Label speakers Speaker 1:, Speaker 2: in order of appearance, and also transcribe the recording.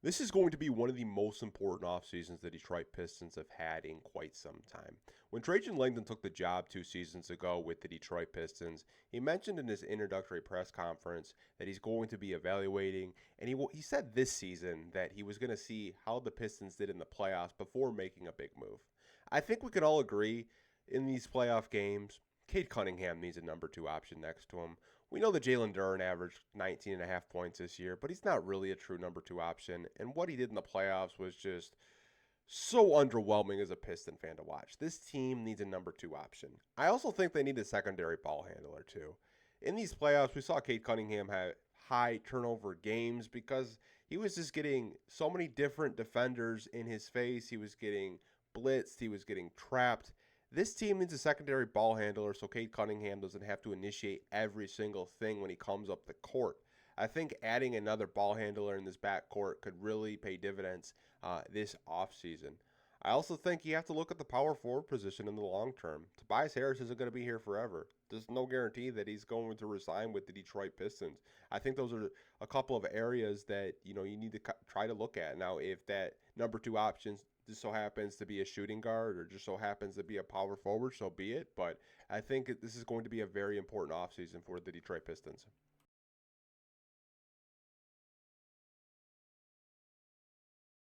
Speaker 1: This is going to be one of the most important off seasons the Detroit Pistons have had in quite some time. When Trajan Langdon took the job 2 seasons ago with the Detroit Pistons, he mentioned in his introductory press conference that he's going to be evaluating, and he said this season that he was going to see how the Pistons did in the playoffs before making a big move. I think we could all agree in these playoff games, Cade Cunningham needs a number two option next to him. We know that Jalen Duren averaged 19.5 points this year, but he's not really a true number two option. And what he did in the playoffs was just so underwhelming as a Piston fan to watch. This team needs a number two option. I also think they need a secondary ball handler, too. In these playoffs, we saw Cade Cunningham have high turnover games because he was just getting so many different defenders in his face. He was getting blitzed, he was getting trapped. This team needs a secondary ball handler so Cade Cunningham doesn't have to initiate every single thing when he comes up the court. I think adding another ball handler in this backcourt could really pay dividends this offseason. I also think you have to look at the power forward position in the long term. Tobias Harris isn't going to be here forever. There's no guarantee that he's going to resign with the Detroit Pistons. I think those are a couple of areas that you need to try to look at. Now, if that number two option just so happens to be a shooting guard or just so happens to be a power forward, so be it. But I think this is going to be a very important offseason for the Detroit Pistons.